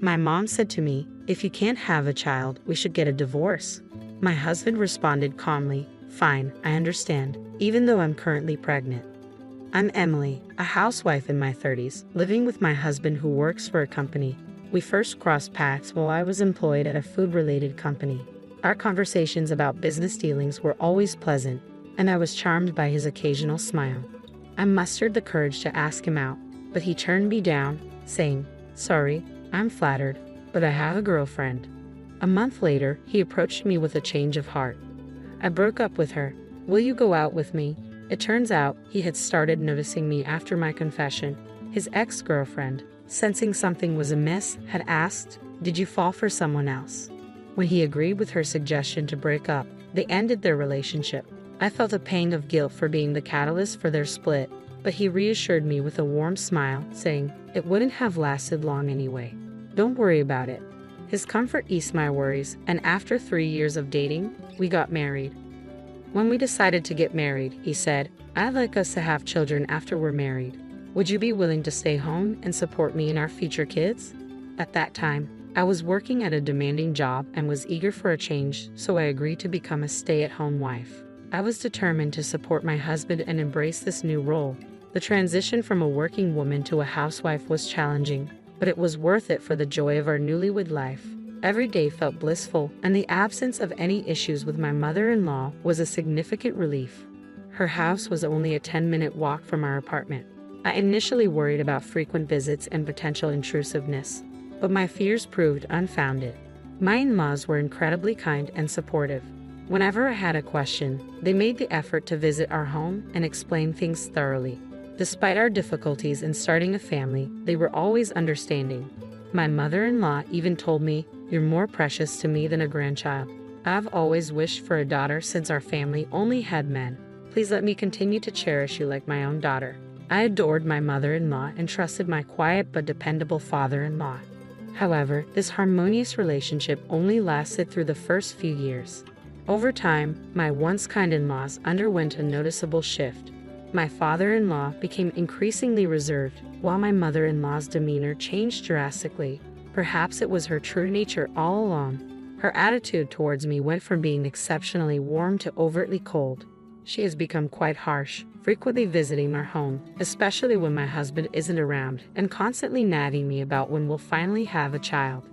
My mom said to me, "If you can't have a child, we should get a divorce." My husband responded calmly, "Fine, I understand, even though I'm currently pregnant." I'm Emily, a housewife in my 30s, living with my husband who works for a company. We first crossed paths while I was employed at a food-related company. Our conversations about business dealings were always pleasant, and I was charmed by his occasional smile. I mustered the courage to ask him out, but he turned me down, saying, "Sorry, I'm flattered, but I have a girlfriend." A month later, he approached me with a change of heart. I broke up with her. "Will you go out with me?" It turns out he had started noticing me after my confession. His ex-girlfriend, sensing something was amiss, had asked, "Did you fall for someone else?" When he agreed with her suggestion to break up, they ended their relationship. I felt a pang of guilt for being the catalyst for their split, but he reassured me with a warm smile, saying, "It wouldn't have lasted long anyway. Don't worry about it." His comfort eased my worries, and after 3 years of dating, we got married. When we decided to get married, he said, "I'd like us to have children after we're married. Would you be willing to stay home and support me and our future kids?" At that time, I was working at a demanding job and was eager for a change, so I agreed to become a stay-at-home wife. I was determined to support my husband and embrace this new role. The transition from a working woman to a housewife was challenging, but it was worth it for the joy of our newlywed life. Every day felt blissful, and the absence of any issues with my mother-in-law was a significant relief. Her house was only a 10-minute walk from our apartment. I initially worried about frequent visits and potential intrusiveness, but my fears proved unfounded. My in-laws were incredibly kind and supportive. Whenever I had a question, they made the effort to visit our home and explain things thoroughly. Despite our difficulties in starting a family, they were always understanding. My mother-in-law even told me, "You're more precious to me than a grandchild. I've always wished for a daughter since our family only had men. Please let me continue to cherish you like my own daughter." I adored my mother-in-law and trusted my quiet but dependable father-in-law. However, this harmonious relationship only lasted through the first few years. Over time, my once kind in-laws underwent a noticeable shift. My father-in-law became increasingly reserved, while my mother-in-law's demeanor changed drastically. Perhaps it was her true nature all along. Her attitude towards me went from being exceptionally warm to overtly cold. She has become quite harsh, frequently visiting our home, especially when my husband isn't around, and constantly nagging me about when we'll finally have a child.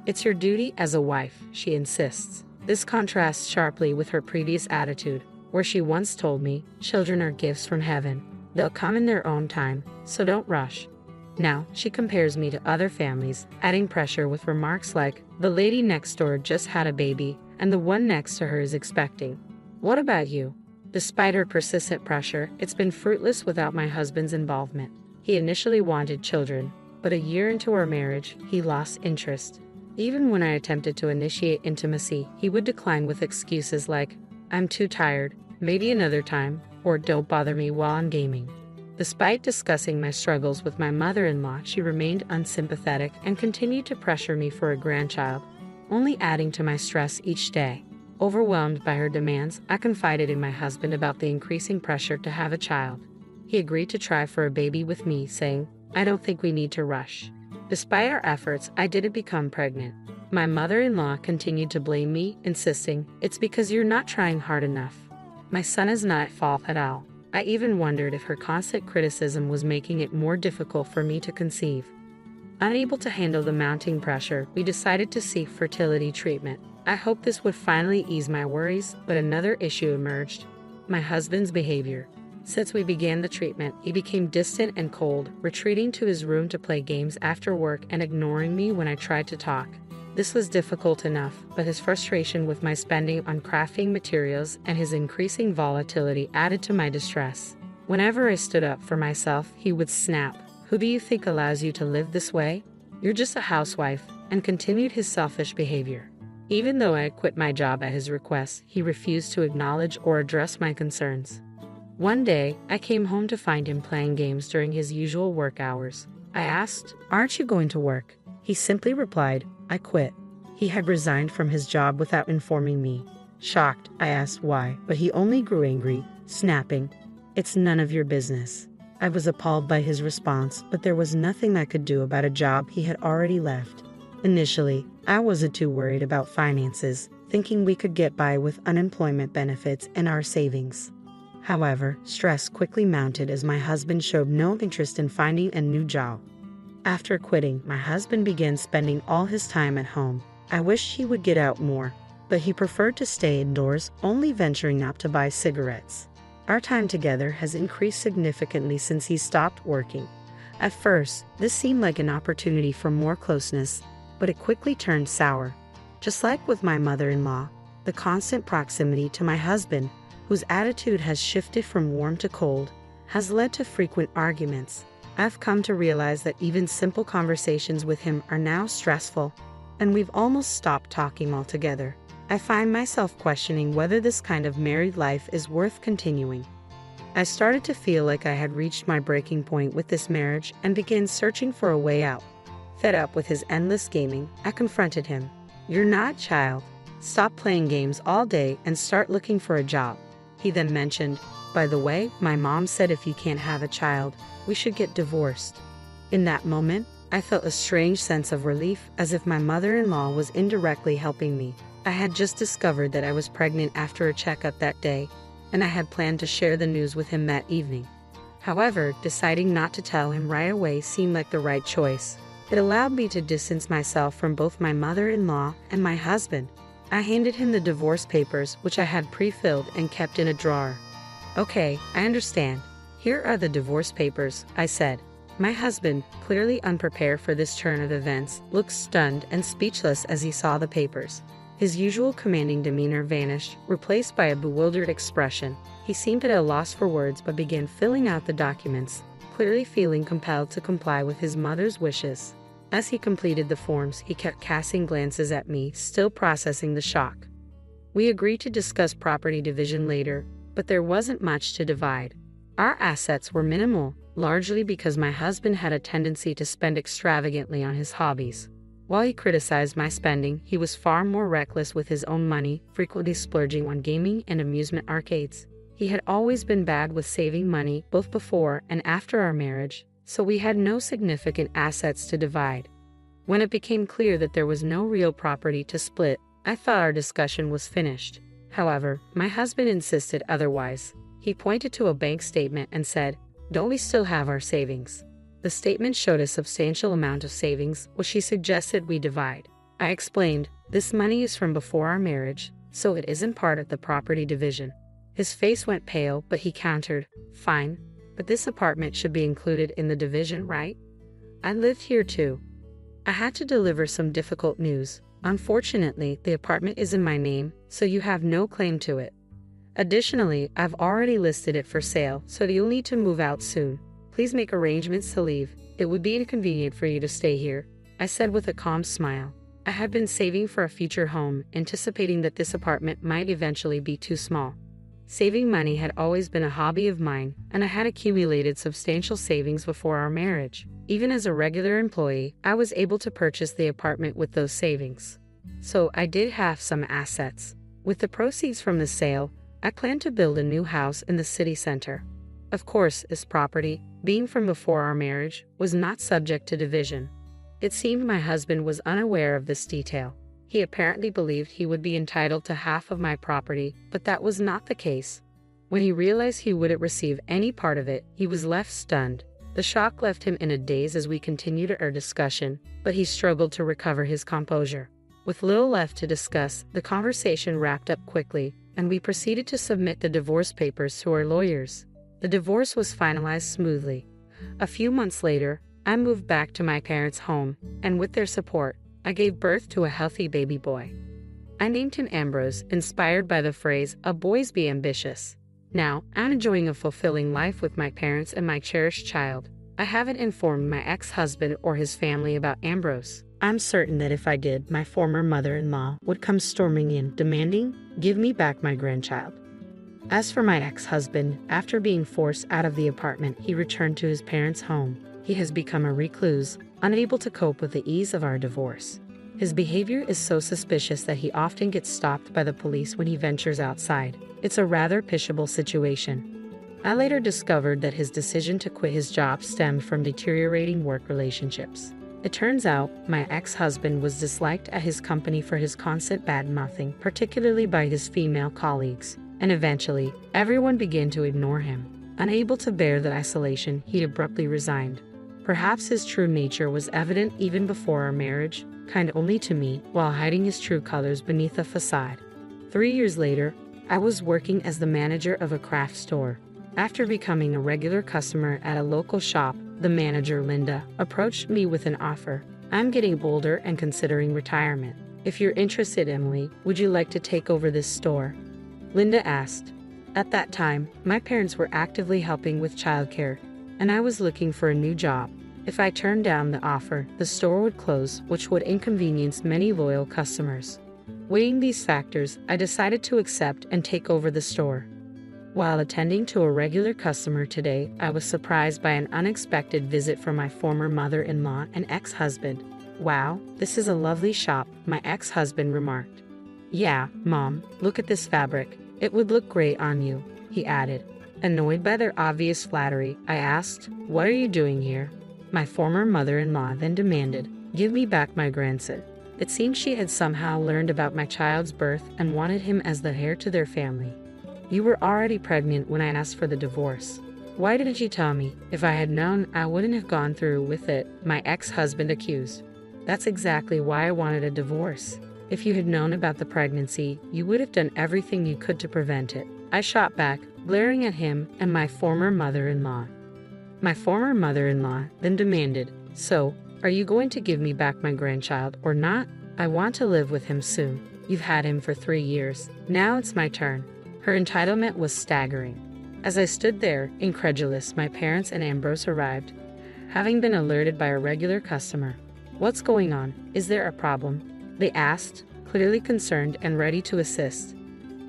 "It's your duty as a wife," she insists. This contrasts sharply with her previous attitude, where she once told me, "Children are gifts from heaven. They'll come in their own time, so don't rush." Now, she compares me to other families, adding pressure with remarks like, "The lady next door just had a baby, and the one next to her is expecting. What about you?" Despite her persistent pressure, it's been fruitless without my husband's involvement. He initially wanted children, but a year into our marriage, he lost interest. Even when I attempted to initiate intimacy, he would decline with excuses like, "I'm too tired, maybe another time," or "Don't bother me while I'm gaming." Despite discussing my struggles with my mother-in-law, she remained unsympathetic and continued to pressure me for a grandchild, only adding to my stress each day. Overwhelmed by her demands, I confided in my husband about the increasing pressure to have a child. He agreed to try for a baby with me, saying, "I don't think we need to rush." Despite our efforts, I didn't become pregnant. My mother-in-law continued to blame me, insisting, "It's because you're not trying hard enough." My son is not at fault at all. I even wondered if her constant criticism was making it more difficult for me to conceive. Unable to handle the mounting pressure, we decided to seek fertility treatment. I hoped this would finally ease my worries, but another issue emerged: my husband's behavior. Since we began the treatment, he became distant and cold, retreating to his room to play games after work and ignoring me when I tried to talk. This was difficult enough, but his frustration with my spending on crafting materials and his increasing volatility added to my distress. Whenever I stood up for myself, he would snap, "Who do you think allows you to live this way? You're just a housewife," and continued his selfish behavior. Even though I had quit my job at his request, he refused to acknowledge or address my concerns. One day, I came home to find him playing games during his usual work hours. I asked, "Aren't you going to work?" He simply replied, "I quit." He had resigned from his job without informing me. Shocked, I asked why, but he only grew angry, snapping, "It's none of your business." I was appalled by his response, but there was nothing I could do about a job he had already left. Initially, I wasn't too worried about finances, thinking we could get by with unemployment benefits and our savings. However, stress quickly mounted as my husband showed no interest in finding a new job. After quitting, my husband began spending all his time at home. I wished he would get out more, but he preferred to stay indoors, only venturing out to buy cigarettes. Our time together has increased significantly since he stopped working. At first, this seemed like an opportunity for more closeness, but it quickly turned sour. Just like with my mother-in-law, the constant proximity to my husband, whose attitude has shifted from warm to cold, has led to frequent arguments. I've come to realize that even simple conversations with him are now stressful, and we've almost stopped talking altogether. I find myself questioning whether this kind of married life is worth continuing. I started to feel like I had reached my breaking point with this marriage and began searching for a way out. Fed up with his endless gaming, I confronted him. "You're not a child. Stop playing games all day and start looking for a job." He then mentioned, "By the way, my mom said if you can't have a child, we should get divorced." In that moment, I felt a strange sense of relief, as if my mother-in-law was indirectly helping me. I had just discovered that I was pregnant after a checkup that day, and I had planned to share the news with him that evening. However, deciding not to tell him right away seemed like the right choice. It allowed me to distance myself from both my mother-in-law and my husband. I handed him the divorce papers, which I had pre-filled and kept in a drawer. "Okay, I understand. Here are the divorce papers," I said. My husband, clearly unprepared for this turn of events, looked stunned and speechless as he saw the papers. His usual commanding demeanor vanished, replaced by a bewildered expression. He seemed at a loss for words but began filling out the documents, clearly feeling compelled to comply with his mother's wishes. As he completed the forms, he kept casting glances at me, still processing the shock. We agreed to discuss property division later, but there wasn't much to divide. Our assets were minimal, largely because my husband had a tendency to spend extravagantly on his hobbies. While he criticized my spending, he was far more reckless with his own money, frequently splurging on gaming and amusement arcades. He had always been bad with saving money, both before and after our marriage, so we had no significant assets to divide. When it became clear that there was no real property to split, I thought our discussion was finished. However, my husband insisted otherwise. He pointed to a bank statement and said, "Don't we still have our savings?" The statement showed a substantial amount of savings, which he suggested we divide. I explained, "This money is from before our marriage, so it isn't part of the property division." His face went pale, but he countered, "Fine, but this apartment should be included in the division, right? I lived here too." I had to deliver some difficult news. "Unfortunately, the apartment is in my name, so you have no claim to it. Additionally, I've already listed it for sale, so you'll need to move out soon. Please make arrangements to leave. It would be inconvenient for you to stay here," I said with a calm smile. I had been saving for a future home, anticipating that this apartment might eventually be too small. Saving money had always been a hobby of mine, and I had accumulated substantial savings before our marriage. Even as a regular employee, I was able to purchase the apartment with those savings. So I did have some assets. With the proceeds from the sale, I planned to build a new house in the city center. Of course, this property, being from before our marriage, was not subject to division. It seemed my husband was unaware of this detail. He apparently believed he would be entitled to half of my property, but that was not the case. When he realized he wouldn't receive any part of it, he was left stunned. The shock left him in a daze as we continued our discussion, but he struggled to recover his composure. With little left to discuss, the conversation wrapped up quickly, and we proceeded to submit the divorce papers to our lawyers. The divorce was finalized smoothly. A few months later, I moved back to my parents' home, and with their support, I gave birth to a healthy baby boy. I named him Ambrose, inspired by the phrase, "A boys be ambitious." Now, I'm enjoying a fulfilling life with my parents and my cherished child. I haven't informed my ex-husband or his family about Ambrose. I'm certain that if I did, my former mother-in-law would come storming in, demanding, "Give me back my grandchild." As for my ex-husband, after being forced out of the apartment, he returned to his parents' home. He has become a recluse, unable to cope with the ease of our divorce. His behavior is so suspicious that he often gets stopped by the police when he ventures outside. It's a rather pitiable situation. I later discovered that his decision to quit his job stemmed from deteriorating work relationships. It turns out my ex-husband was disliked at his company for his constant bad-mouthing, particularly by his female colleagues, and eventually, everyone began to ignore him. Unable to bear the isolation, he abruptly resigned. Perhaps his true nature was evident even before our marriage, kind only to me, while hiding his true colors beneath a facade. 3 years later, I was working as the manager of a craft store. After becoming a regular customer at a local shop, the manager, Linda, approached me with an offer. I'm getting bolder and considering retirement. If you're interested, Emily, would you like to take over this store? Linda asked. At that time, my parents were actively helping with childcare, and I was looking for a new job. If I turned down the offer, the store would close, which would inconvenience many loyal customers. Weighing these factors, I decided to accept and take over the store. While attending to a regular customer today, I was surprised by an unexpected visit from my former mother-in-law and ex-husband. Wow, this is a lovely shop, my ex-husband remarked. Yeah, Mom, look at this fabric. It would look great on you, he added. Annoyed by their obvious flattery, I asked, what are you doing here? My former mother-in-law then demanded, give me back my grandson. It seemed she had somehow learned about my child's birth and wanted him as the heir to their family. You were already pregnant when I asked for the divorce. Why didn't you tell me? If I had known, I wouldn't have gone through with it, my ex-husband accused. That's exactly why I wanted a divorce. If you had known about the pregnancy, you would have done everything you could to prevent it. I shot back, glaring at him and my former mother-in-law. My former mother-in-law then demanded, so, are you going to give me back my grandchild or not? I want to live with him soon. You've had him for 3 years. Now it's my turn. Her entitlement was staggering. As I stood there, incredulous, my parents and Ambrose arrived, having been alerted by a regular customer. What's going on? Is there a problem? They asked, clearly concerned and ready to assist.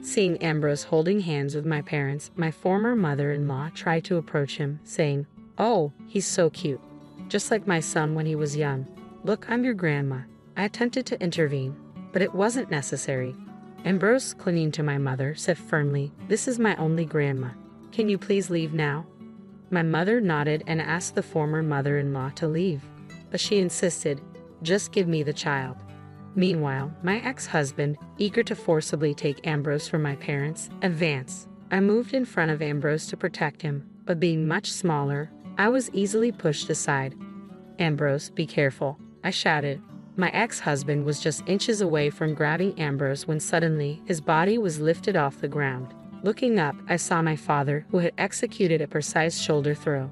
Seeing Ambrose holding hands with my parents, my former mother-in-law tried to approach him, saying, oh, he's so cute. Just like my son when he was young. Look, I'm your grandma. I attempted to intervene, but it wasn't necessary. Ambrose, clinging to my mother, said firmly, this is my only grandma. Can you please leave now? My mother nodded and asked the former mother-in-law to leave, but she insisted, just give me the child. Meanwhile, my ex-husband, eager to forcibly take Ambrose from my parents, advanced. I moved in front of Ambrose to protect him, but being much smaller, I was easily pushed aside. Ambrose, be careful, I shouted. My ex-husband was just inches away from grabbing Ambrose when suddenly his body was lifted off the ground. Looking up, I saw my father, who had executed a precise shoulder throw.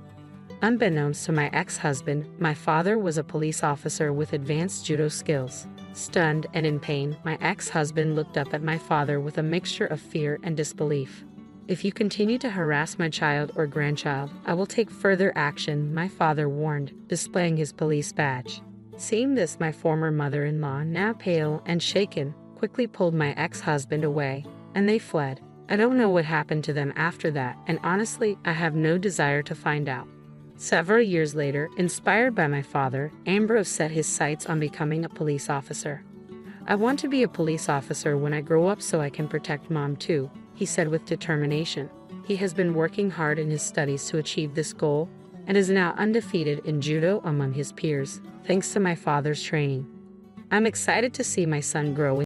Unbeknownst to my ex-husband, my father was a police officer with advanced judo skills. Stunned and in pain, my ex-husband looked up at my father with a mixture of fear and disbelief. If you continue to harass my child or grandchild, I will take further action, my father warned, displaying his police badge. Seeing this, my former mother-in-law, now pale and shaken, quickly pulled my ex-husband away, and they fled. I don't know what happened to them after that, and honestly, I have no desire to find out. Several years later, inspired by my father, Ambrose set his sights on becoming a police officer. I want to be a police officer when I grow up so I can protect Mom too, he said with determination. He has been working hard in his studies to achieve this goal, and is now undefeated in judo among his peers, thanks to my father's training. I'm excited to see my son grow